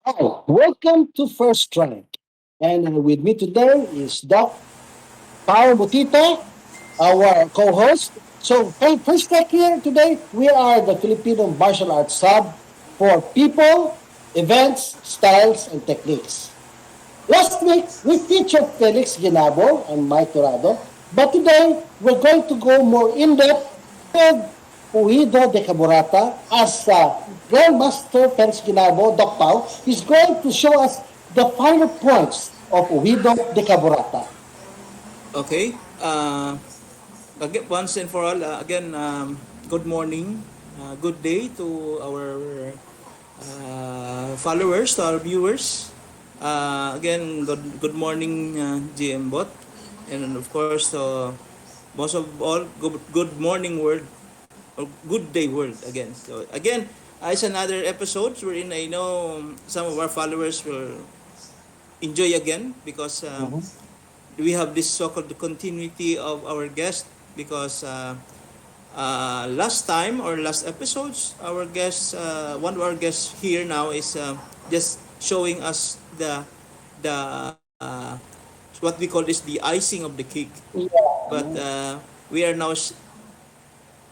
Hi, welcome to First Try. And with me today is Doc Paulo Motita, our co-host. So, hey, First Try here today, we are the Filipino Martial Arts Hub for people, events, styles, and techniques. Last week, we featured Felix Guinabo and Mike Dorado, but today, we're going to go more in-depth with Ouido de Caburata as Grandmaster Felix Guinabo, Doc Pau, is going to show us the finer points of Ouido de Caburata. Okay. Again, once and for all, again, good morning, good day to our followers, to our viewers. Again, good morning, GM Bot. And of course, most of all, good morning world, or good day world again. So, again, it's another episode wherein I know some of our followers will enjoy again because Mhm. we have this so-called continuity of our guest because last time or last episodes our guest one of our guests here now is just showing us the what we call this the icing of the cake, but Yeah. we are now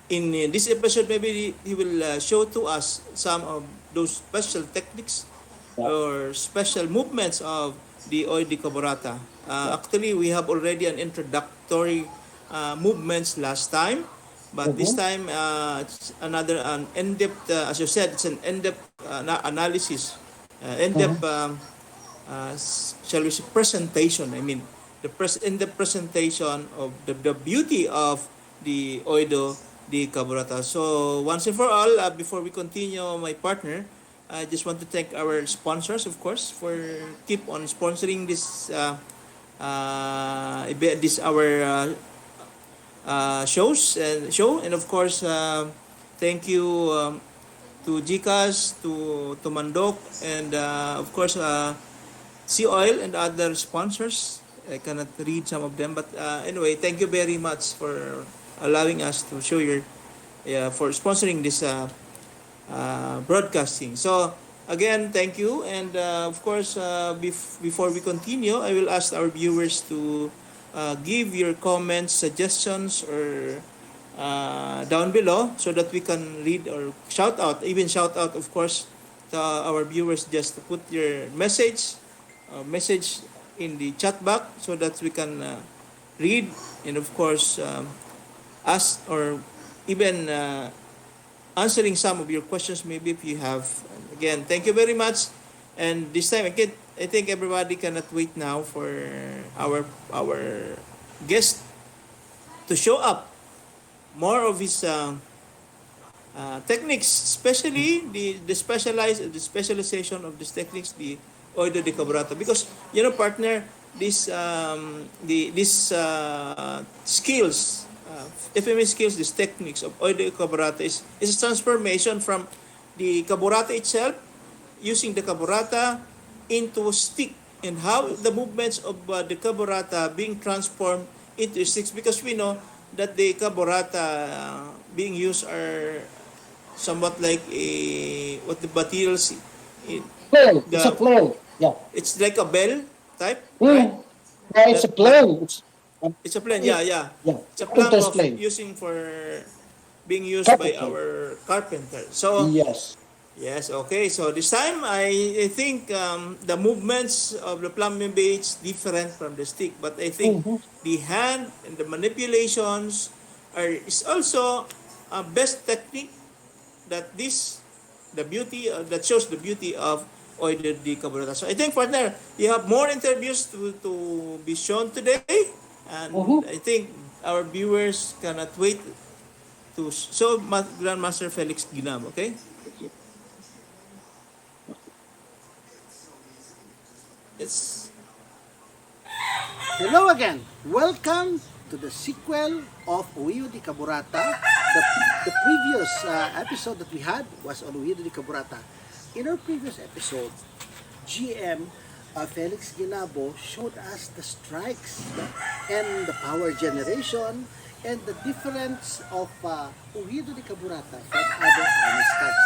in this episode maybe he will show to us some of those special techniques Yeah. or special movements of the Oidi Caburata. Actually, we have already an introductory movements last time, but this Mhm. time it's another an in-depth, as you said, it's an in-depth analysis, in-depth, Mhm. shall we say, presentation. I mean, in the presentation of the beauty of the Oido di Caburata. So once and for all, before we continue, my partner, I just want to thank our sponsors, of course, for keep on sponsoring this our show, and of course, thank you to Gcash, to Tumandok, and of course, Seaoil and other sponsors. I cannot read some of them, but anyway, thank you very much for allowing us to show your for sponsoring this broadcasting. So again, thank you, and of course, before we continue, I will ask our viewers to give your comments, suggestions, or down below so that we can read or shout out, even shout out, of course, to our viewers. Just to put your message in the chat box so that we can read, and of course, ask or even answering some of your questions maybe if you have. Again, thank you very much. And this time again, I think everybody cannot wait now for our guest to show up more of his techniques, especially the specialization of these techniques, the Oido de Cabrata. Because partner, this skills, FMA skills, these techniques of Oido de Cabrata is a transformation from the Caburata itself, using the Caburata into a stick, and how the movements of the Caburata being transformed into sticks, because we know that the Caburata being used are somewhat like a what the materials in Flail. It's a the flail. Yeah. it's like a bell type, right? Mm. Yeah, it's a That plane. it's a plan, It, yeah. yeah. It's a plank Carpenter's of plane. using for being used by Carpenter. our carpenter. So Yes. yes, okay. So this time I think the movements of the plumbing blades different from the stick, but I think Mhm. the hand and the manipulations is also a best technique that this the beauty that shows the beauty of Oido de Cabrera. So I think, partner, you have more interviews to be shown today, and Mhm. I think our viewers cannot wait to show Grandmaster Felix Ginam. Okay. It's Hello again. Welcome to the sequel of Ouido di Caburata. The previous episode that we had was on Ouido di Caburata. In our previous episode, GM Felix Guinabo showed us the strikes and the power generation and the difference of Ouido di Caburata from other army styles.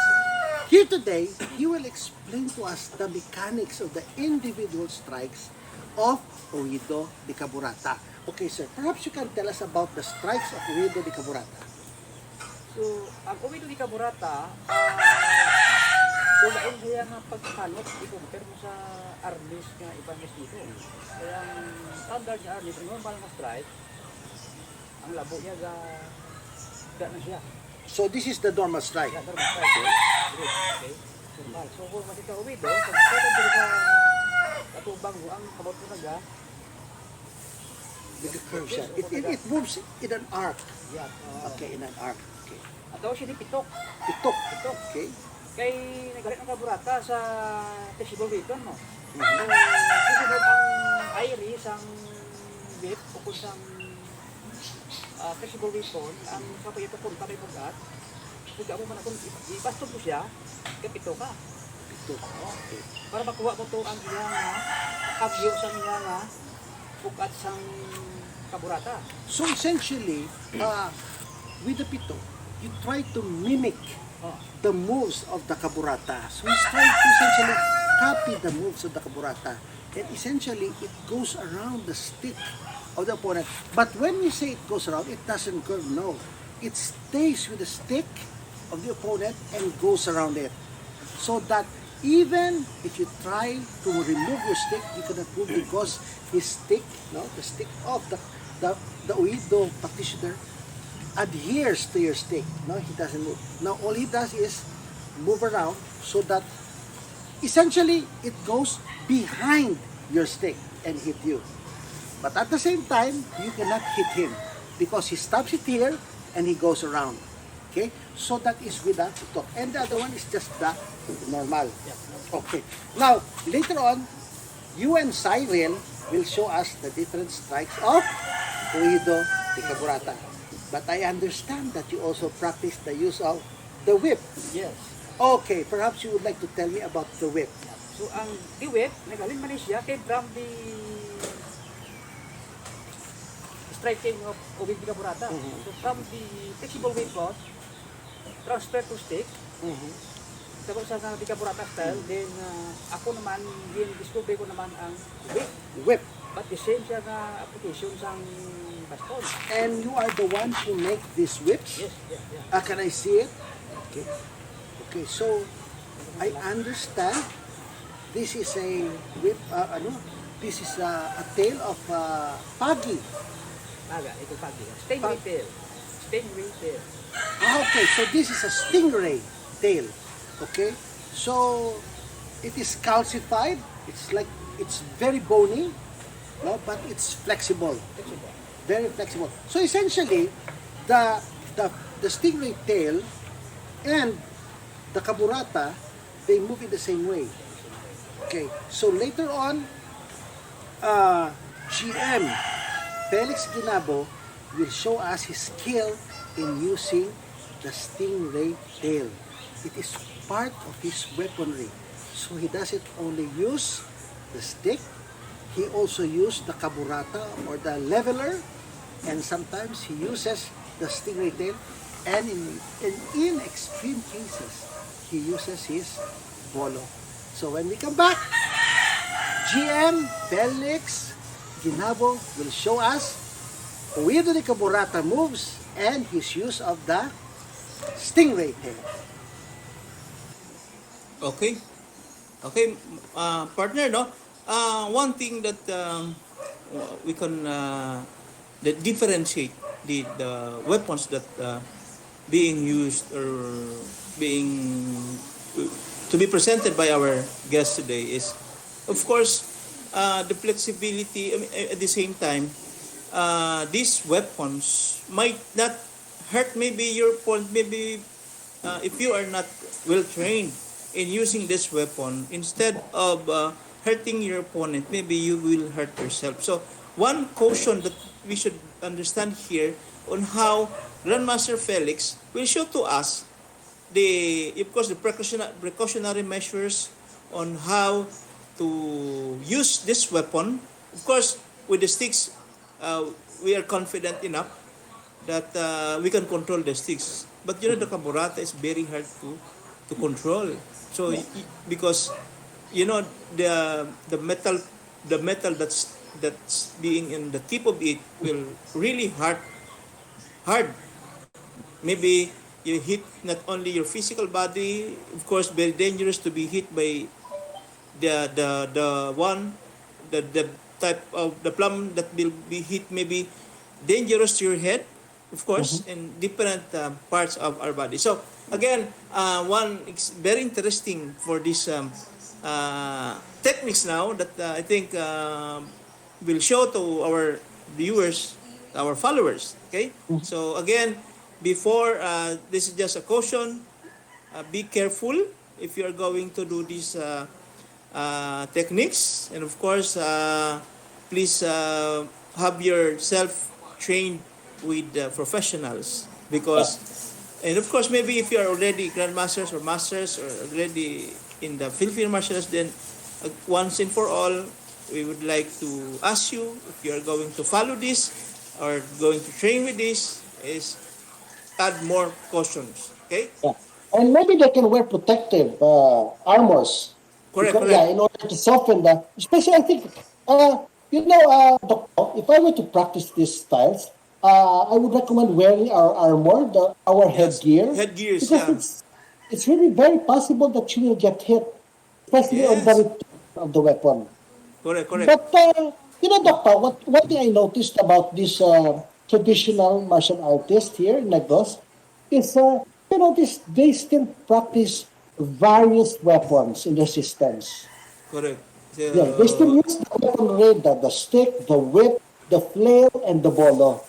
Here today, he will explain to us the mechanics of the individual strikes of Ouido de Caburata. Okay, sir, perhaps you can tell us about the strikes of Ouido de Caburata. So, ang Ouido de Caburata, ulain siya nga pagkalot, i-compare mo sa arnis nga ibang dito. Kaya ang standard niya arnis, ang normal nga strike, ang labo niya ga na siya. So this is the normal strike. Yeah, normal strike. Okay? Normal. So, kung masita Ouido, kung pwede dito sa katubang mo, ang kabot mo naga, With the curve siya. It moves in an arc. yeah. Okay, in an arc. Okay. At daw siya ni pitok. Pitok. Pitok. Okay. Kay nagalit ng Caburata sa flexible weapon, no? Mhm. So, flexible ang iris, ang whip, o kung sang flexible weapon, ang kapag ito kung tapay bugat, kung mo man kung ibastog mo siya, kapito ka. Pitok. Okay. Para makuha mo to ang iya nga, kabyo sa iya nga, bugat sang Caburata. So essentially, with the pitok, you try to mimic Oh. the moves of the Caburata. So he's trying to essentially copy the moves of the Caburata. And essentially, it goes around the stick of the opponent. But when you say it goes around, it doesn't curve, no. It stays with the stick of the opponent and goes around it. So that even if you try to remove your stick, you cannot move because his stick, no, the stick of the Ouido practitioner adheres to your stick. No, he doesn't move. Now all he does is move around so that essentially it goes behind your stick and hit you. But at the same time, you cannot hit him because he stops it here and he goes around. Okay? So that is with the top. And the other one is just the normal. Okay. Now, later on, you and Cyril will show us the different strikes of Ouido de Caburata. But I understand that you also practice the use of the whip. Yes. Okay, perhaps you would like to tell me about the whip. So, ang whip, nagaling man siya kay from the striking of Ouido de Caburata. So, from the flexible weapon, transfer to stick, tapos sa di Caburata style, then ako naman, discover ko naman ang whip. Whip. But the same siya nga application sa baston. And you are the one who make these whips? Yes, yeah. Can I see it? Okay. Okay, so I understand this is a whip, this is a tail of pagi. Maga, ito pagi. Stingray tail. Stingray tail. Okay, so this is a stingray tail. Okay, so it is calcified. It's very bony, no, but it's flexible. Very flexible. So essentially, the stingray tail and the Caburata, they move in the same way. Okay, so later on, GM Felix Guinabo will show us his skill in using the stingray tail. It is part of his weaponry. So he doesn't only use the stick, he also used the Caburata or the leveler, and sometimes he uses the stingray tail, and in extreme cases, he uses his bolo. So when we come back, GM Felix Guinabo will show us Ouido de Caburata moves and his use of the stingray tail. Okay. Okay, partner, no? One thing that we can that differentiate the weapons that being used or being to be presented by our guest today is, of course, the flexibility. I mean, at the same time, these weapons might not hurt maybe your point. Maybe if you are not well trained in using this weapon, instead of hurting your opponent, maybe you will hurt yourself. So one caution that we should understand here on how Grandmaster Felix will show to us of course, the precautionary measures on how to use this weapon. Of course, with the sticks, we are confident enough that we can control the sticks. But the Caburata is very hard to to control. So because you know the metal that's being in the tip of it will really hard. Maybe you hit not only your physical body, of course, very dangerous to be hit by the one the type of the plum that will be hit maybe dangerous to your head, of course, in different parts of our body. So again, one very interesting for this techniques now that I think will show to our viewers, our followers. Okay, so again, before this is just a caution. Be careful if you are going to do these techniques, and of course, please have yourself trained with professionals Yeah. because, and of course, maybe if you are already grandmasters or masters or already in the Filipino martial arts, then once and for all, we would like to ask you if you are going to follow this or going to train with this is add more cautions. Okay. Yeah. And maybe they can wear protective armors. Correct. Because, yeah, Correct. in order to soften the, especially I think, Doctor, if I were to practice these styles, I would recommend wearing our armor, our Yes. headgear, Headgears. because Yeah. it's really very possible that you will get hit, especially on the Yes. return of the weapon. Correct. Correct. But Doctor, what thing I noticed about this traditional martial artist here in Negros is, this they still practice various weapons in their systems. Correct. Yeah, they still So, use the weaponry, the stick, the whip, the flail, and the bolo.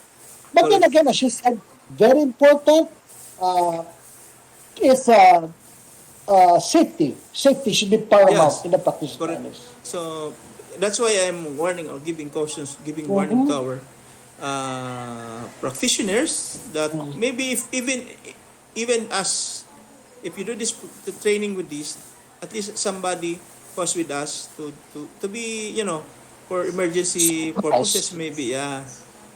But then correct. again, as you said, very important uh, is safety. Safety should be paramount Yes. in the practice of Correct. tennis. So, that's why I'm warning or giving cautions, giving warning to Mm-hmm. our practitioners that maybe if even us, if you do this the training with this, at least somebody was with us to be for emergency purposes Supervise. maybe, yeah.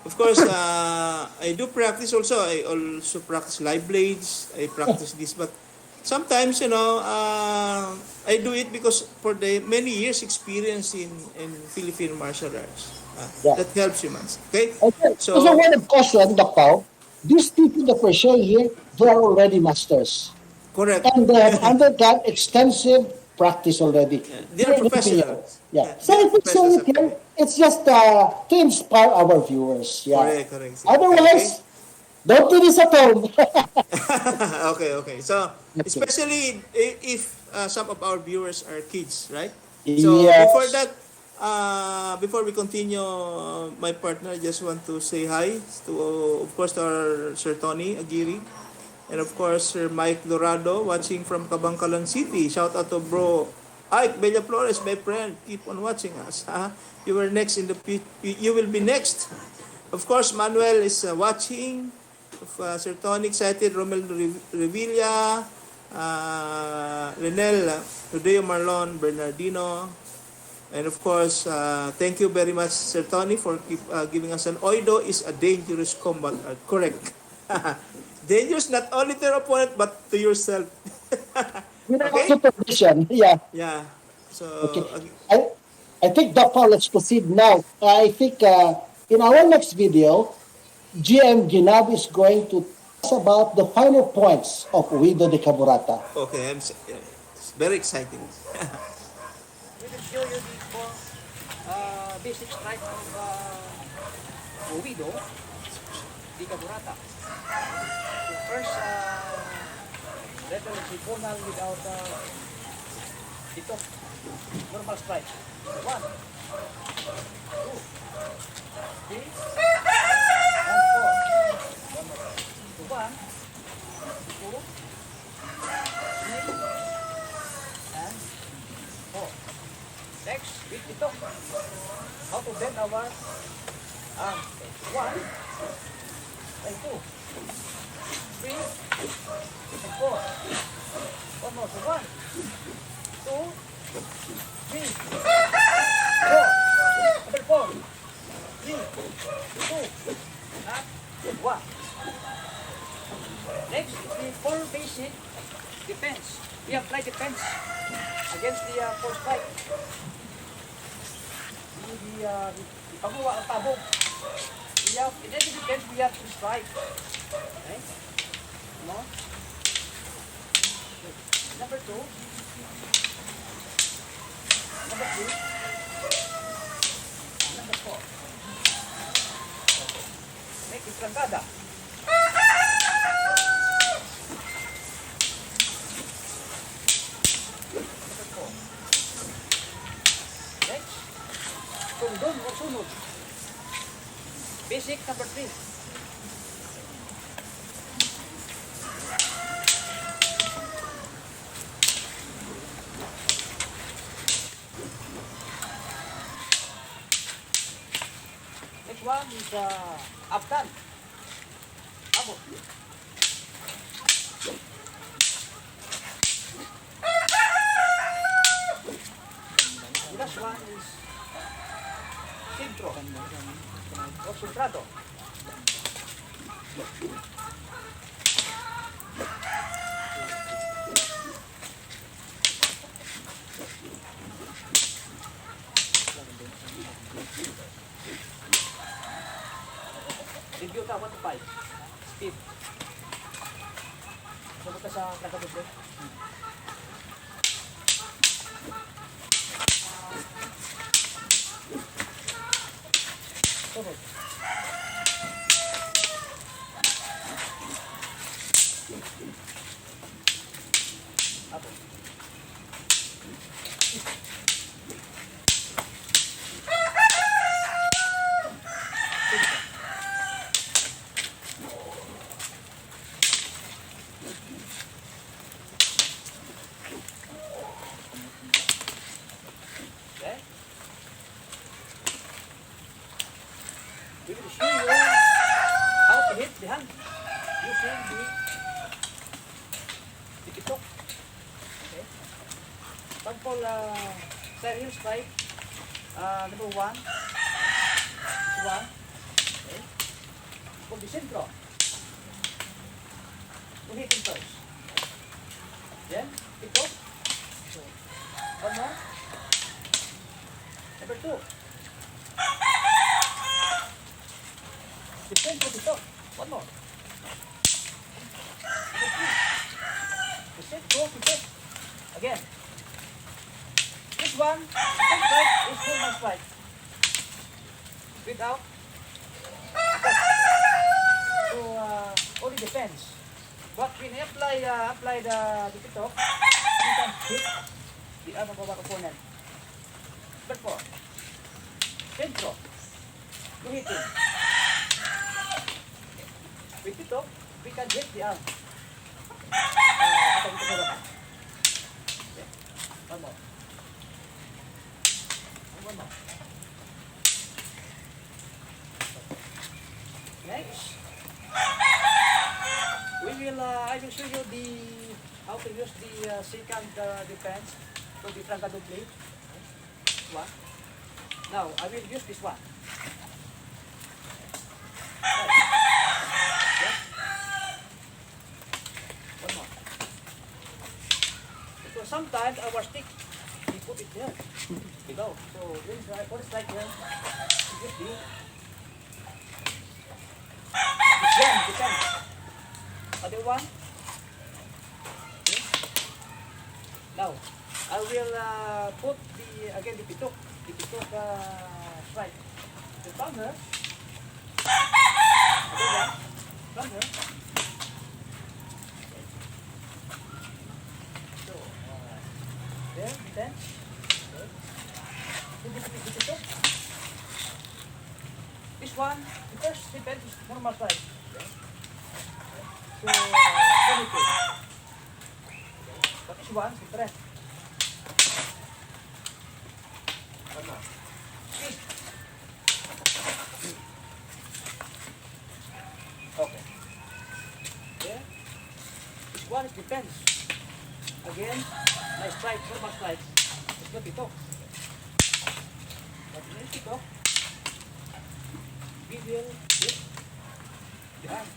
Of course, I do practice also. I also practice live blades. I practice this, but sometimes I do it because for the many years experience in Filipino martial arts. Yeah. That helps you, man. Okay, Okay. As a so word of caution, Dr. These people that we're showing here, they are already masters. correct. And they have undergone extensive practice already They are here in the PL. professionals. Yeah. Yeah, So they are if we show professionals it here, actually. it's just to inspire our viewers. Yeah. Correct, correct. Okay. Otherwise, don't do this at home. Okay, okay. So, Okay. especially if some of our viewers are kids, right? So, before Yes. that, before we continue, my partner, I just want to say hi to, of course, to our Sir Tony Aguirre. And of course, Sir Mike Dorado watching from Cabangcalan City. Shout out to bro Ike Bella Flores, my friend. Keep on watching us. You were next in the you will be next. Of course, Manuel is watching. Sir Tony excited. Romel Revilla, Renel, Rodeo Marlon, Bernardino. And of course, thank you very much, Sir Tony, for giving us an Ouido is a dangerous combat art. Correct. Dangerous not only to your opponent, but to yourself. Without Okay? supervision. Yeah. Yeah. So, Okay. I, I think, Dr. Let's proceed now. I think in our next video, GM Guinabo is going to tell us about the finer points of Ouido de Caburata. okay, yeah, it's very exciting. We will show you the basic strike of Ouido, the Caburata. So first, let us see formal without ito, normal strike. One, two, three, and four. So one, two, three, and four. Next, with ito. How to bend our arm. One, and two, three, and four. One more. So one, two, three, four. Number four, three, two, and one. Next is the four basic defense. for strike. The pagawa ang tabog. In every defense, we have to strike. Okay? No? Number 2. Number 3. Number 4. Make it trancada. Number 4. Next. Tundon o sunod. Basic number 3. Next one is Afghan. Abot. The last one is Centro. O Centrado. Review ka 1 to 5. Speed. Sabot ka sa trangkadoble. Sabot. Apo. Okay. We will show you how to hit the hand using the pitok. Okay. Example, serial strike, number 1. Okay. From the centro. To hit him first. Then, pitok. One more. Number 2. Defend for pitok. One more. Number 3. Defend for pitok. Again. This one, second strike is normal strike. Without. So, only defense. But when you apply the pitok, you can hit the other opponent. Number 4. Centro. To hit him. With pitok, we can hit the arm. One more. One more. Next, I will show you how to use the second defense to the trancadoble. One. Now I will use this one. Right. Yes. One more. Because sometimes our stick, we put it here below. So when I put it like here, you get the defense. Other one. Okay. Now I will put the pitok strike. The from here. Other one. From here. So there, defense. Okay. The pitok. This one, the first defense is normal strike. Okay. So, anything. But this one, different. One more. Speed. Okay. There. This one is defense. Again, my strike, normal strike. It's not pitok. But when it's pitok, we will hit the hand.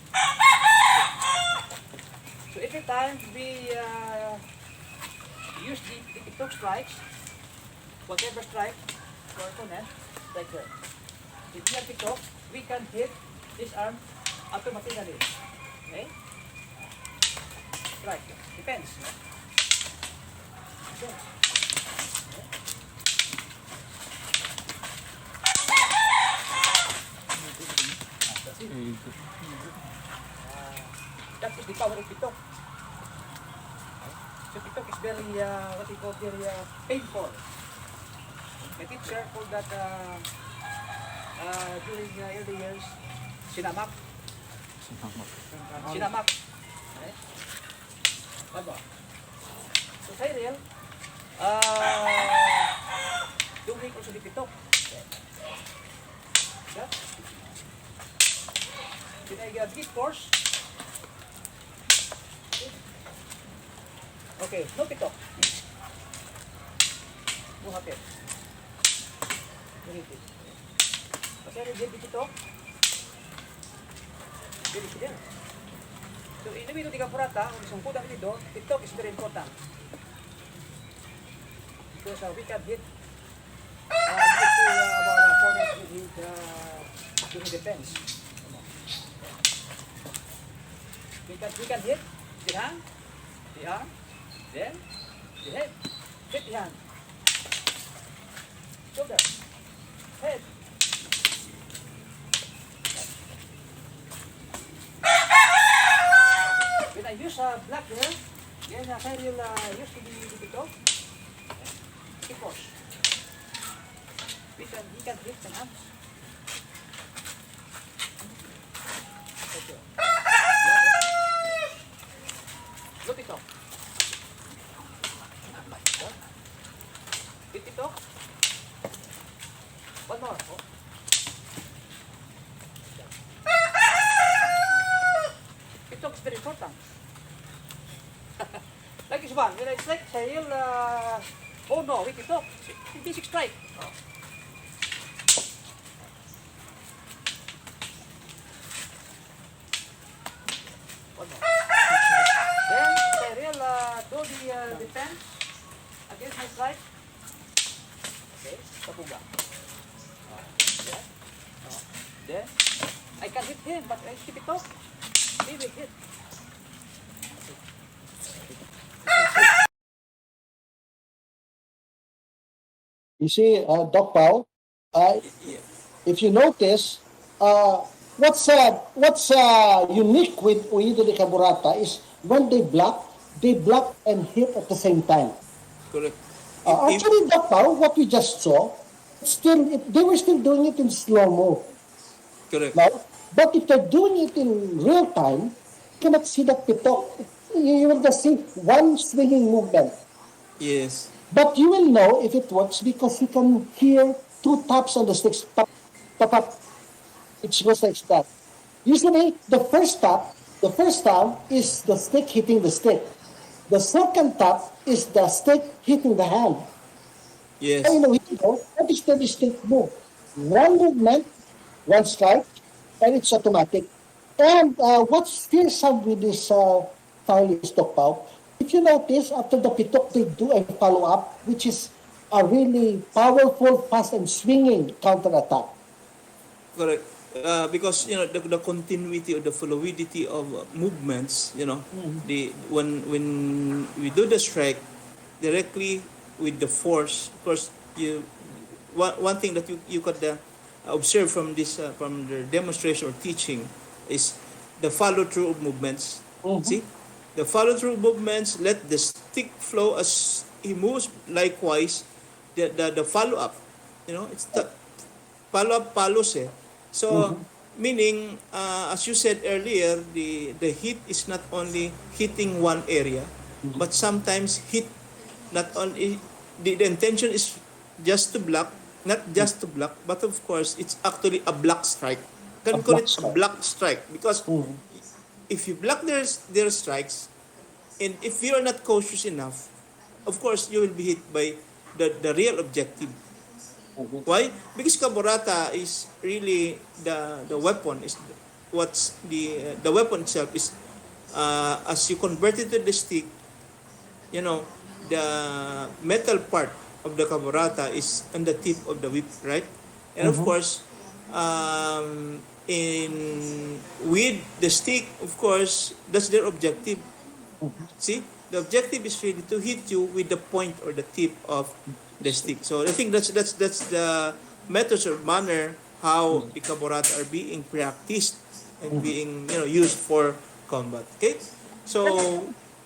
So every time we use the pitok strikes, whatever strike to our opponent, strike there. If we are pitok, we can hit this arm automatically. Okay? Strike. Depends. Depends. That is the power of pitok. So pitok is very, what we call very painful. My teacher called that during early years, sinamak. Sinamak. Okay? Diba? So Cyril, doing also the pitok. Okay. Yeah? Then I give force. Okay, no pitok. What happened? Okay, I give the pitok. Very clear. So in the middle of the Caburata, kung isang putang dito, pitok is very important. Because we can hit our opponent with his defense. We can hit the hand, the arm, then the head, hit the hand, shoulder, head. When I use a black here, then I will use the pitok. Keep force. He can hit the hands. Okay. Look it up. Hit it up. One more. Oh. It looks very important. Like this one, when I strike, Sahil, oh no, wait, it up. Basic strike. Oh. One more. Then Sahil do the defense against my strike. Okay, kapuga. Then, then I can hit him, but I keep it off. He will hit. You see, Doc Pao, if you notice, what's unique with Ouido de Caburata is when they block and hit at the same time. Correct. Actually, Doc Pao, what we just saw, they were still doing it in slow-mo. Correct. Now, but if they're doing it in real time, you cannot see that pitok. You will just see one swinging movement. Yes. But you will know if it works because you can hear two taps on the sticks. Tap, tap, tap. It goes like that. Usually, the first tap is the stick hitting the stick. The second tap is the stick hitting the hand. Yes. And that is the distinct move. One movement, one strike, and it's automatic. And what's fearsome with this style is Tokpao, if you notice, after the pitok, they do a follow-up, which is a really powerful, fast, and swinging counter-attack. Correct. Because the continuity or the fluidity of movements, when we do the strike directly with the force, of course, one thing that you could observe from this from the demonstration or teaching is the follow through of movements. See, the follow through movements, let the stick flow as he moves. Likewise, the follow up, it's the follow up palos eh. So meaning, as you said earlier, the hit is not only hitting one area, but sometimes hit not only the intention is just to block, not just to block, but of course it's actually a block strike. Can call it a block strike because if you block their strikes, and if you are not cautious enough, of course you will be hit by the real objective. Why? Because Caburata is really the weapon is what's the weapon itself is as you convert it to the stick, the metal part of the Caburata is on the tip of the whip, right? And of Mm-hmm. course, in with the stick, of course, that's their objective. See, the objective is really to hit you with the point or the tip of the stick. So I think that's the methods or manner how the Caburata are being practiced and being used for combat. Okay, so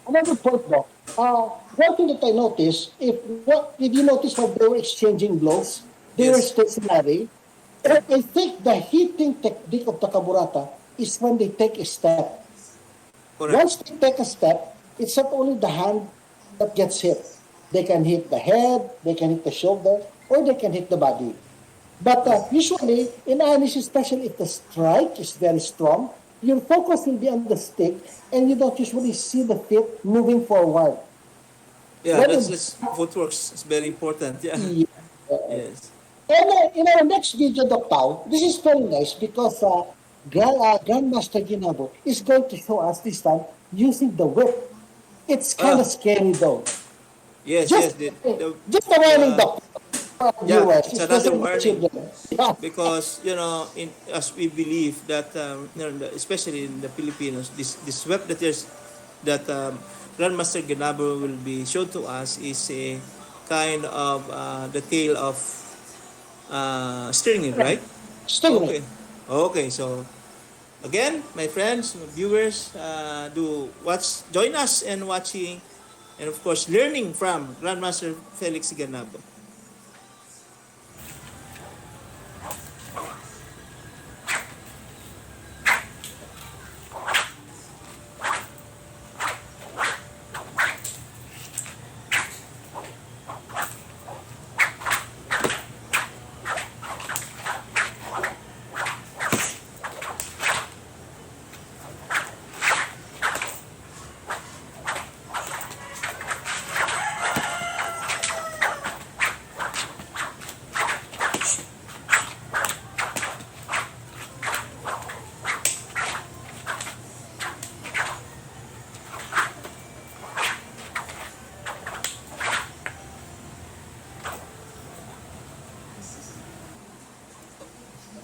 Another point though, one thing that I noticed, if you notice how they were exchanging blows, they were yes, stationary. yeah, And I think the hitting technique of the Kaburata is when they take a step. correct. Once they take a step, it's not only the hand that gets hit. They can hit the head, they can hit the shoulder, or they can hit the body. But Correct. usually, in Irish, especially if the strike is very strong, your focus will be on the stick, and you don't usually see the feet moving forward. Yeah, When that's footworks. It's very important. Yeah. in, Yes. and in our next video, Dr. Pao, this is very nice because Grandmaster Guinabo is going to show us this time using the whip. It's kind of Ah, scary though. yes, Just yes. just a warning, The Doctor, for our yeah, viewers, it's another especially the warning children. Yeah. because in as we believe that especially in the Filipinos, this web that there's that Grandmaster Guinabo will be shown to us is a kind of the tale of steering it, right? Stingray. Okay. Okay, so again, my friends, my viewers, do watch, join us in watching, and of course, learning from Grandmaster Felix Ganabo.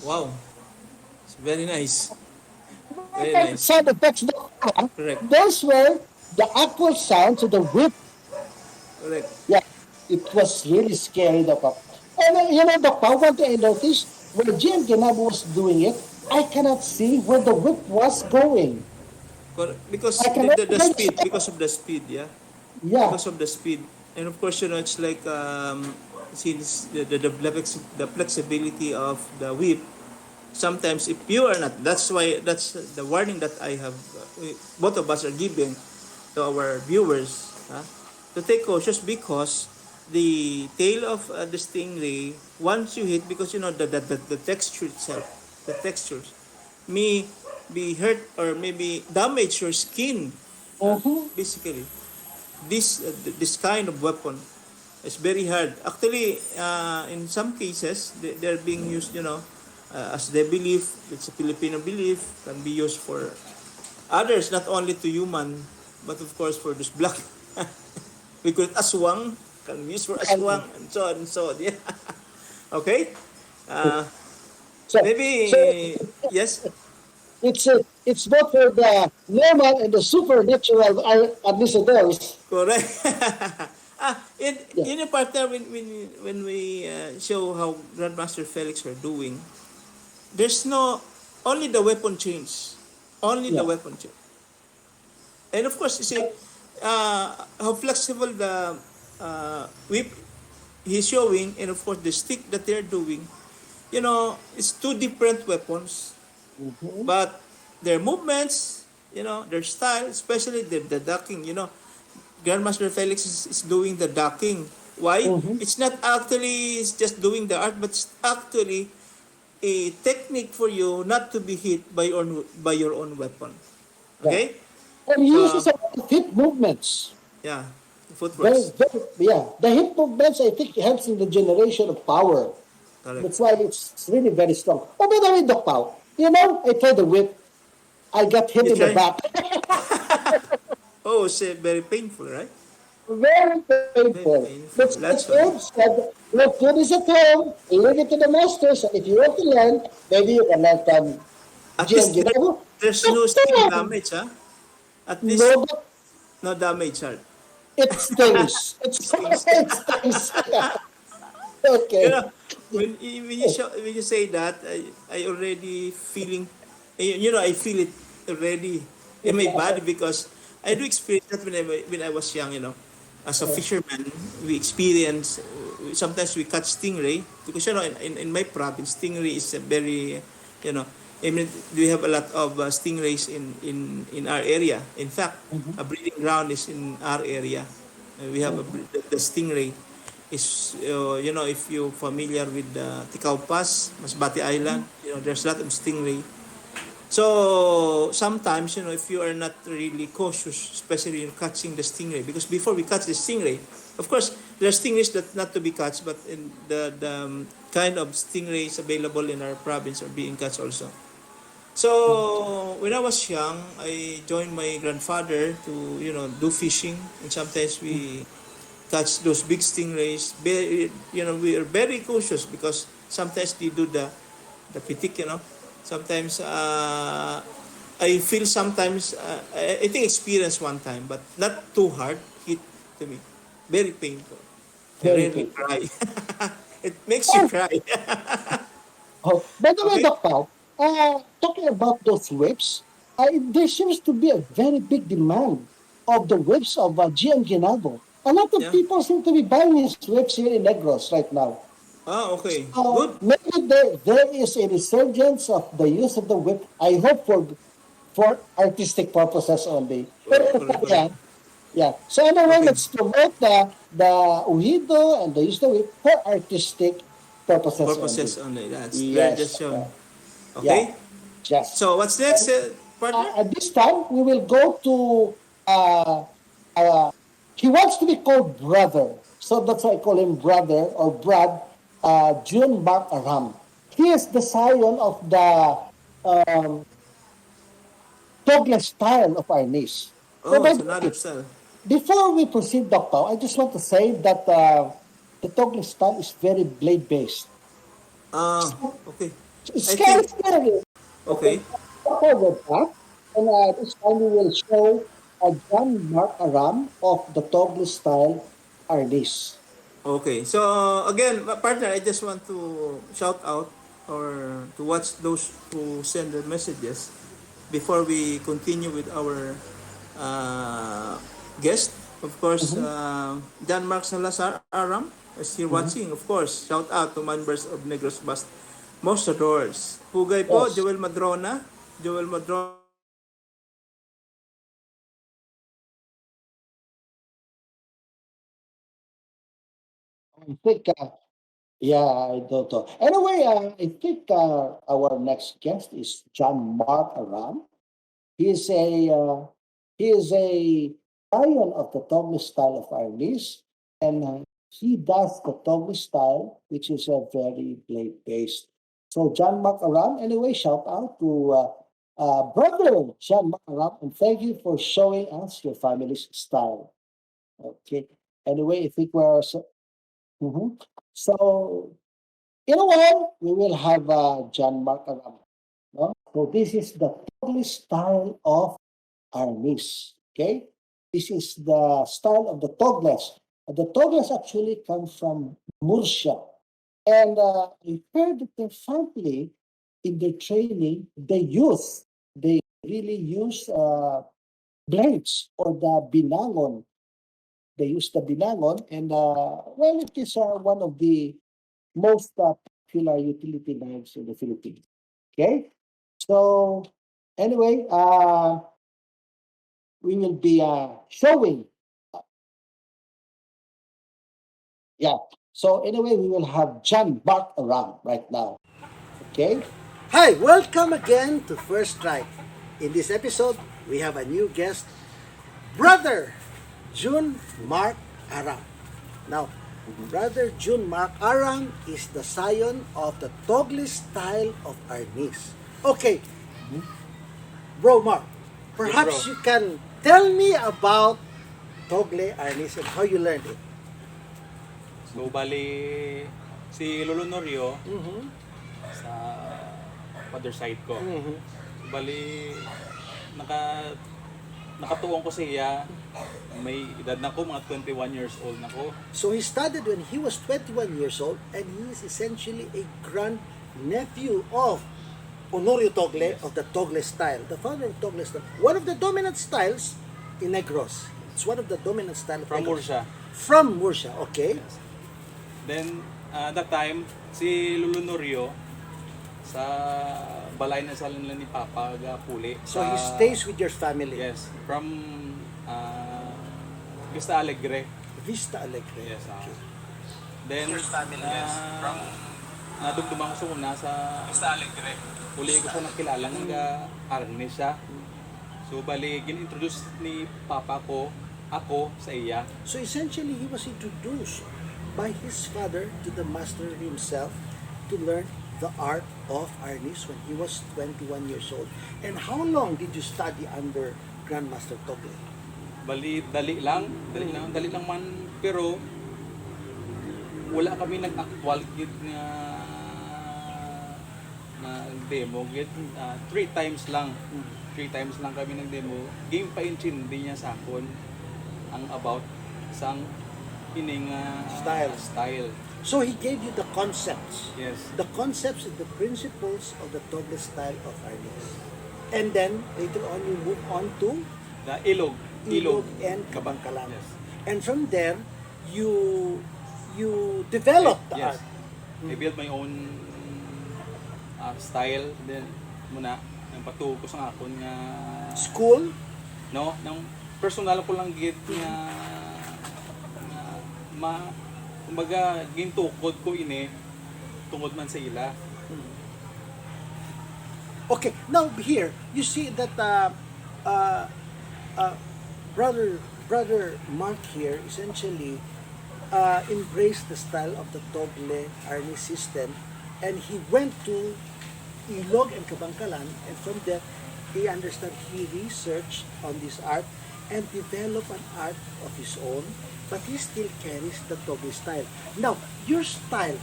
Wow, it's very nice, very nice. Sound effects, Correct, those were the actual sounds of the whip. correct. Yeah, it was really scary, Doctor. And Doctor, one thing I noticed when GM Genabo was doing it, I cannot see where the whip was going. Because I can the only speed, step. because of the speed, yeah, Yeah. because of the speed, and of course, it's like since the flexibility of the whip. Sometimes, if you are not, that's the warning that I have. Both of us are giving to our viewers to take cautious because the tail of the stingray, once you hit, because the texture itself, the textures may be hurt or maybe damage your skin. Mm-hmm. Basically, this kind of weapon is very hard. Actually, in some cases, they're being used, as they believe, it's a Filipino belief, can be used for others, not only to human, but of course for this black. We call it aswang, can be used for And aswang, and so on and so on. Yeah. Okay? Uh, so maybe, yes, it's both for the normal and the supernatural administrators. correct. In Yeah. in a partner, when we show how Grandmaster Felix are doing, there's no only the weapon change, only the Yeah. weapon change, and of course you see how flexible the whip he's showing, and of course the stick that they're doing. It's two different weapons, Mm-hmm. but their movements, their style, especially the ducking. Grandmaster Felix is doing the ducking. Why? Mm-hmm. It's not actually it's just doing the art, but it's actually a technique for you not to be hit by your own weapon. Yeah. Okay? And he So uses a lot of hip movements. yeah, Very, footworks. very, yeah. The hip movements, I think, helps in the generation of power. Correct. That's why it's really very strong. Oh, by the way, Doc Pao, I tried the whip. I got hit You in the try? back. Oh, it's very painful, right? Very Very painful. painful. That's That's the why. food said, your food is at home, leave it to the masters, and if you want to learn, maybe you can learn from At GM least Guinabo. there's But no skin damage, huh? At least no, but no damage, huh? it stings. It's Stings. it stings. You Okay. know, when you say that, I already feeling, I feel it already in my body because I do experience that when I was young. As a fisherman, we experience sometimes we catch stingray because in my province, stingray is a very, you know, I mean we have a lot of stingrays in our area. In fact, Mhm, a breeding ground is in our area. We have mhm, the stingray is if you're familiar with Tikau Pass, Masbate Island, there's a lot of stingray. So sometimes if you are not really cautious, especially in catching the stingray, because before we catch the stingray, of course there are stingrays that not to be catch, but in the kind of stingrays available in our province are being catch also. mhm, So when I was young, I joined my grandfather to do fishing, and sometimes mhm. we catch those big stingrays. We are very cautious because sometimes they do the pitik. Sometimes I feel sometimes I think experience one time, but not too hard hit to me. Very painful. I Very really painful. cry. It makes you Oh, cry. oh, by the way, Okay. Doc Pao, talking about those whips, there seems to be a very big demand of the whips of GM Guinabo. A lot of Yeah. people seem to be buying his whips here in Negros right now. Ah, okay. So Good. maybe there is a resurgence of the use of the whip. I hope for artistic purposes only. Correct, correct. Yeah, yeah. So anyway, Okay. let's promote the Ouido and the use of the whip for artistic purposes only. Purposes only. That's very Yes, just shown. yeah, Okay. yes. So what's next, And, partner? at this time, we will go to uh, uh, he wants to be called brother, so that's why I call him brother or Brad. Jun Mark Aram. He is the scion of the um, Douglas style of our niece. But Oh, by it's the another way, style. before we proceed, Doctor, I just want to say that the Douglas style is very blade based. Ah, okay. It's I kind think of scary. okay. Okay, with that, and this time we will show John Mark Aram of the Douglas style Arnis. Okay. So again, partner, I just want to shout out or to watch those who send the messages before we continue with our uh, guest. Of course, Mhm, John Mark Salazar Aram is here mhm. watching. Of course, shout out to members of Negros Bust Most Adores. Pugay po, Yes, Joel Madrona. Joel Madrona. I think, yeah, I don't know. Anyway, I think our next guest is John Mark Aram. He is a uh, he is a scion of the Togli style of Arnis, and he does the Togli style, which is a very blade based. So John Mark Aram, anyway, shout out to brother John Mark Aram, and thank you for showing us your family's style. Okay. Anyway, I think we're mhm. So in a while we will have John Mark Aram. No? So this is the Togli style of Arnis. Okay, this is the style of the Togles. The Togles actually come from Murcia, and I heard that their family, in their training, they really use blades or the binangon. They use the binangon, and well, it is one of the most popular utility knives in the Philippines. Okay, so anyway, we will be showing. Yeah. So anyway, we will have John Mark around right now. Okay. Hi, welcome again to First Strike. In this episode, we have a new guest, Brother Jun Mark Aram. Now, Mhm. Brother Jun Mark Aram is the scion of the Togli style of Arnis. Okay, Mhm. Bro Mark, Yes, bro. perhaps you can tell me about Togle Arnis and how you learned it? So, bali, si Lolo Norio, Mm-hmm. sa father side ko. Mm-hmm. Bali, nakatuon ko siya. May edad na ko, mga 21 years old na ko. So he started when he was 21 years old, and he is essentially a grand nephew of Honorio Togle, of the Togle style, the founder of Togle style. One of the dominant styles in Negros. It's one of the dominant styles From Murcia. From Murcia, okay. Then, that time, si Lolo Norio, sa balay na sa nila ni Papa, Puli. So he stays with your family. Yes, from Vista Alegre. Vista Alegre. Yes. Then, nadugduman ko sa una sa Vista Alegre. Uli ko siya nakilala ng Arnes siya. So, bali, gin-introduce ni Papa ko, ako sa iya. So essentially, he was introduced by his father to the master himself to learn the art of Arnis when he was 21 years old. And how long did you study under Grandmaster Togle? Bali, dali lang man, pero wala kami nag-actual gid na demo gid 3 times lang. 3 times lang kami nag-demo. Game pa intindi niya sa akon ang about sang ining style. So he gave you the concepts. Yes. The concepts and the principles of the Togle style of Arnis. And then later on you move on to The Ilog and Kabangkalan. Yes. And from there you developed the Yes. art. I built my own style then muna nang patuog ko sa akon nga School. no nang personal ko lang gid nga kumbaga gintukod ko ini tungod man sa ila. Okay, now here you see that brother Mark here essentially embraced the style of the Togle Arnis system, and he went to Ilog and Kabangkalan, and from there he researched on this art and developed an art of his own, but he still carries the Togle style. Now, your style,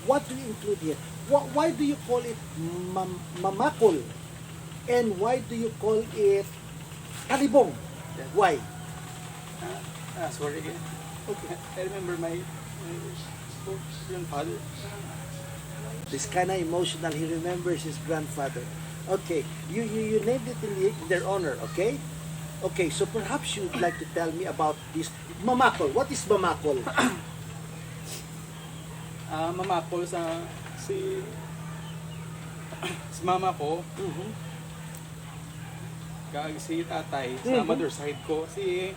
what do you include here? Why do you call it mamakol? And why do you call it talibong? Why? Sorry again. Okay. I remember my grandfather. This kind of emotional. He remembers his grandfather. Okay, you named it in their honor. Okay, okay. So perhaps you'd like to tell me about this mamakol. What is mamakol? Mamakol si mama ko, kag si tatay sa mother side ko, si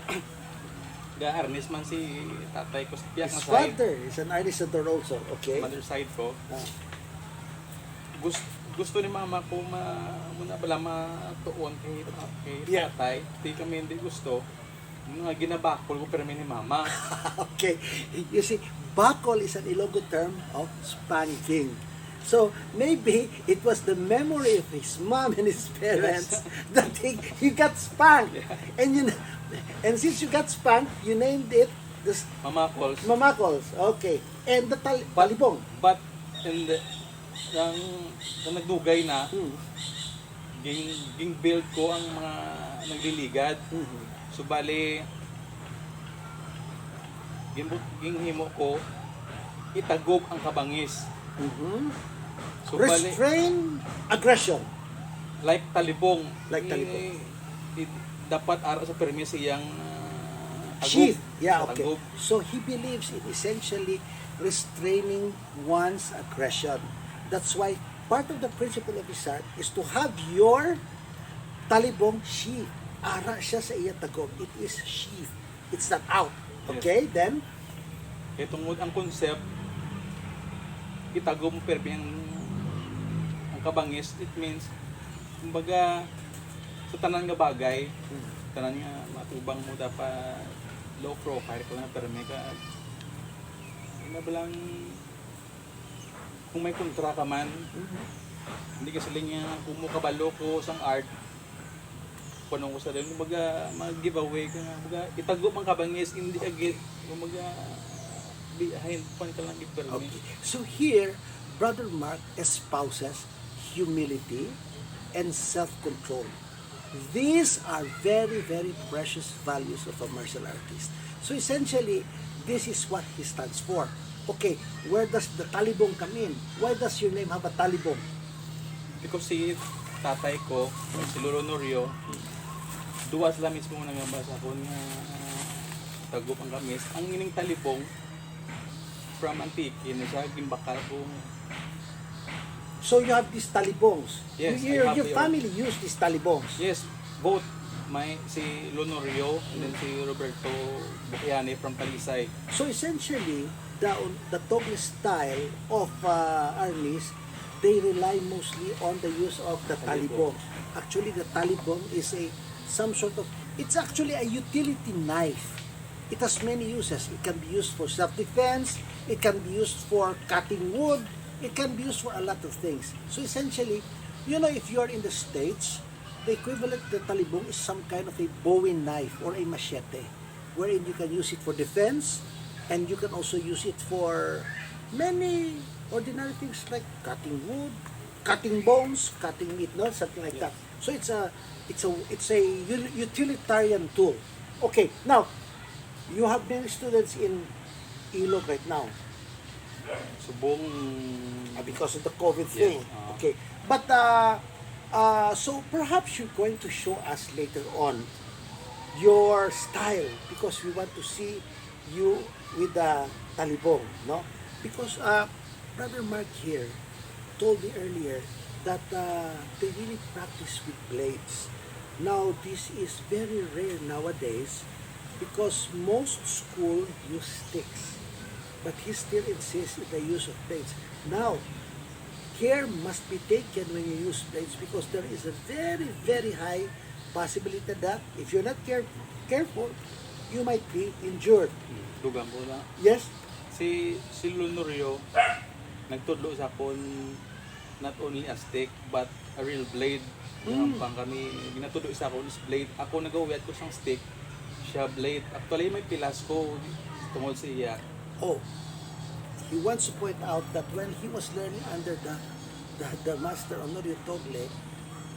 Arnis man si tatay ko sa tiyak His na side. father is an artist also. Okay. Mother side ko. Ah. Gusto ni mama ko muna bala matuon kay Yeah. tatay. Di kami hindi gusto. Mga ginabakol ko pero ni mama. Okay, you see, bakol is an Ilocos term of spanking. So maybe it was the memory of his mom and his parents that he got spanked, and since you got spanked, you named it the Mamakol. Mamakols. Okay, and the talibong. But in the nang nagdugay na, ging build ko ang mga nagliligad. So bali ging himo ko itagog ang kabangis. So bali Restrain aggression. like talibong. Like talibong. Dapat ara sa permis iyang tagog. Sheath. Yeah, okay. Tagog. So he believes in essentially restraining one's aggression. That's why part of the principle of his art is to have your talibong sheath. Ara siya sa iya tagog. It is sheath. It's not out. Okay, then? Itong ang concept itagog mo permi ang kabangis. It means kumbaga sa tanan nga bagay, tanan nga matubang mo dapat low profile ko na permi ka. Ina balang kung may kontra ka man, hindi ka siling kung mo kabalo ko sang art, punong ko sa rin, kumbaga, mag-giveaway ka nga, kumbaga, itago man kabangis, hindi agad, kumbaga, behind pan ka lang ipermi. Okay. So here, Brother Mark espouses humility and self-control. These are very, very precious values of a martial artist. So essentially, this is what he stands for. Okay, where does the talibong come in? Why does your name have a talibong? Because si tatay ko, si Lolo Norio, duwa sila mismo nangambasa ko nga tagop ang kamis. Ang ining talibong from Antique, na siya gimbakal ko. So you have these talibongs. Yes, your I have your the- family use these talibongs. Yes, both. Si Lonorio and then si Roberto Bukiani from Talisay. So essentially, the Togle style of arnis, they rely mostly on the use of the talibong. Actually, the talibong is some sort of, it's actually a utility knife. It has many uses. It can be used for self-defense. It can be used for cutting wood. It can be used for a lot of things. So essentially, if you're in the States, the equivalent to the talibong is some kind of a Bowie knife or a machete, wherein you can use it for defense, and you can also use it for many ordinary things like cutting wood, cutting bones, cutting meat, something like that. So it's a utilitarian tool. Okay, now you have many students in Ilog right now Subong because of the COVID thing. Okay, but so perhaps you're going to show us later on your style, because we want to see you with the talibong, no? Because Brother Mark here told me earlier that they really practice with blades. Now this is very rare nowadays because most school use sticks, but he still insists in the use of blades. Now, care must be taken when you use blades because there is a very, very high possibility that if you're not careful, you might be injured. dugang ko na. Yes? Si Lonorio, nagtudlo sa akon not only a stick but a real blade. Pang kami, ginatudlo sa akon is blade. Ako nagawiat ko sang stick, siya blade. Actually may pilas ko tungod sa iya. Oh, he wants to point out that when he was learning under the master Honorio Togle,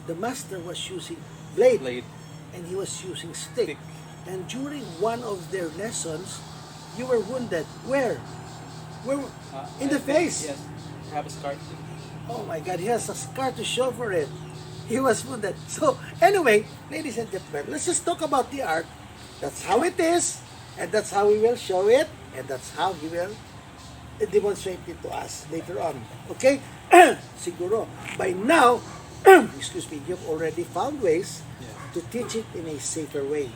the master was using blade, Blade. and he was using stick. Stick. And during one of their lessons, you were wounded. Where? In the face. Yes. I have a scar. Oh my God, he has a scar to show for it. He was wounded. So anyway, ladies and gentlemen, let's just talk about the art. That's how it is, and that's how we will show it, and that's how he will demonstrate it to us later on. Okay? Siguro, by now, excuse me, you've already found ways to teach it in a safer way.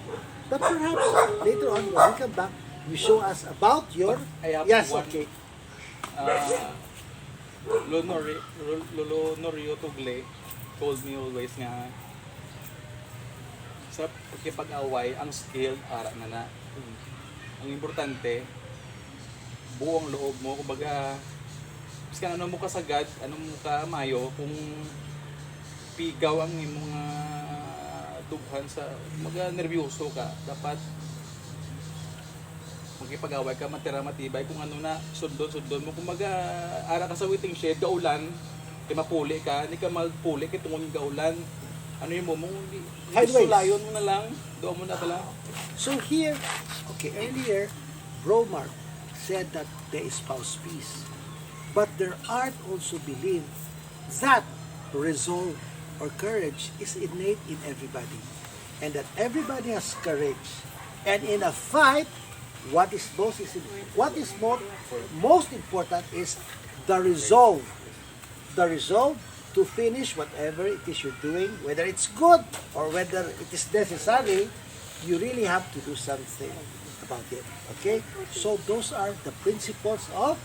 But perhaps later on, when we come back, you show us about your... I have Yes, one. okay. Lolo Norio Tugle told me always nga sa pagkipag-away, ang skill ara na. Ang importante, buong loob mo, kumbaga kasi ano mo kasagad, ano mo ka mayo, kung pigaw ang imong tughan sa mga nervyoso ka, dapat magkipag-away ka, matibay kung ano na, sundon mo, kumbaga ara ka sa waiting shed, gaulan, kaya mapuli ka, hindi ka magpuli, kaya tungkol yung gaulan, ano yung mo, Sideways. sulayon mo na lang, doon mo na pala. So here, okay, earlier, Bro Mark said that they espouse peace. But their art also believe that resolve or courage is innate in everybody. And that everybody has courage. And in a fight, what is most important is the resolve. The resolve to finish whatever it is you're doing, whether it's good or whether it is necessary, you really have to do something about it. Okay? So those are the principles of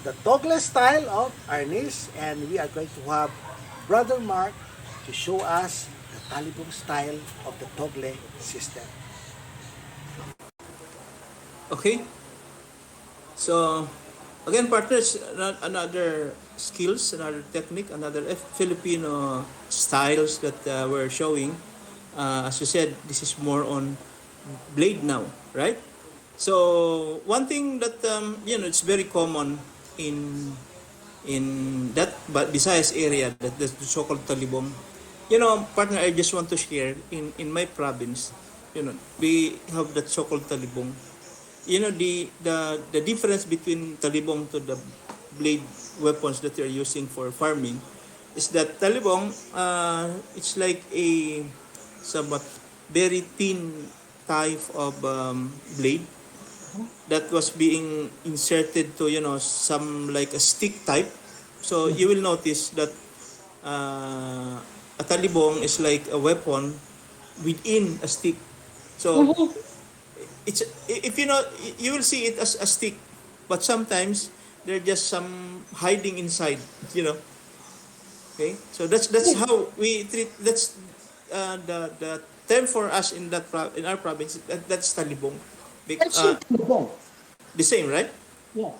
the Togle style of Arnis, and we are going to have Brother Mark to show us the Talibong style of the Togle system. Okay. So, again, partners, another skills, another technique, another Filipino styles that we're showing. as you said, this is more on blade now, right? So one thing that it's very common in that but Visayas area, that the so-called talibong. Partner, I just want to share in my province. We have that so-called talibong. The difference between talibong to the blade weapons that you're using for farming is that talibong, it's like a somewhat very thin type of blade that was being inserted to some like a stick type. So you will notice that a talibong is like a weapon within a stick. So it's, if you will see it as a stick, but sometimes there's just some hiding inside. Okay, so that's how we treat. That's the term for us in in our province. That's talibong. I've seen talibong. The same, right? Yeah.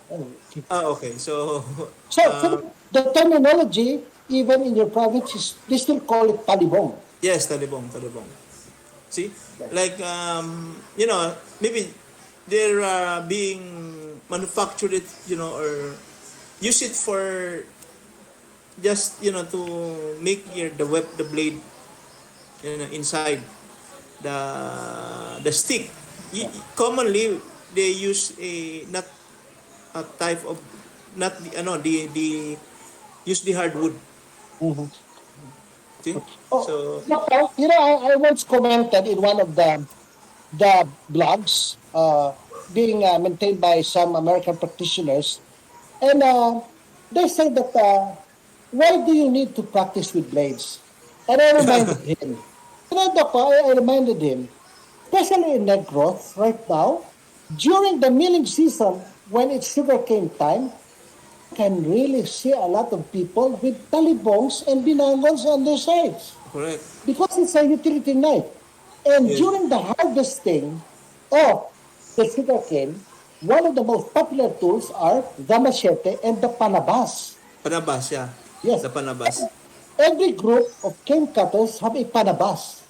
Okay. So So, the terminology, even in your province, they still call it talibong. yes, talibong. See, like maybe they're being manufactured, or use it for just to make the blade inside the stick. Commonly they use a not a type of, not the use the hardwood. Mhm. See, Oh, so I once commented in one of the blogs being maintained by some American practitioners, and they say that why do you need to practice with blades? And I reminded him, I reminded him, especially in neck growth right now, during the milling season when it's sugarcane time, can really see a lot of people with talibongs and binangons on their sides correct. because it's a utility knife. And Yes, during the harvesting of the sugarcane, one of the most popular tools are the machete and the panabas. panabas, yeah, Yes, the panabas. every group of cane cutters have a panabas,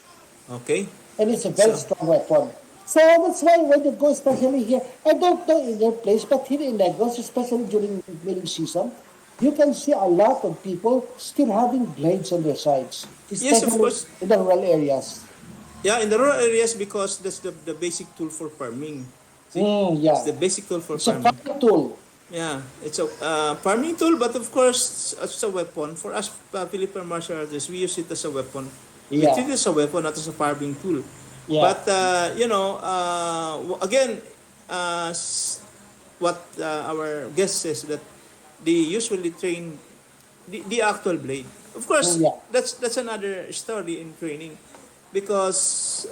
Okay, and it's a very so strong weapon. So that's why when you go, especially here, I don't know in your place, but here in Negros, especially during milling season, you can see a lot of people still having blades on their sides, yes, of especially course. in the rural areas. Yeah, in the rural areas, because that's the basic tool for farming. See, it's Yeah. the basic tool for It's a farming. fire tool. Yeah, it's a farming tool, but of course, as a weapon for us, Filipino martial artists, we use it as a weapon. We Yeah. treat it as a weapon, not as a farming tool. Yeah. But again, what our guest says, that they usually train the actual blade. Of course, Yeah. that's another story in training, because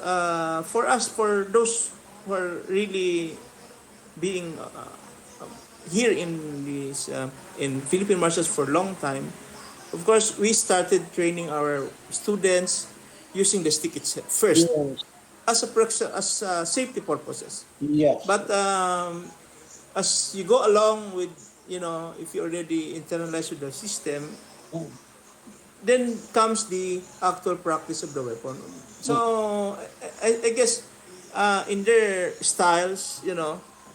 for us, for those who are really being here in Philippine martials for a long time, of course, we started training our students using the stick itself first, Yes. as safety purposes. Yes. But as you go along with, if you already internalize with the system, Mm. then comes the actual practice of the weapon. Mm. So I guess in their styles,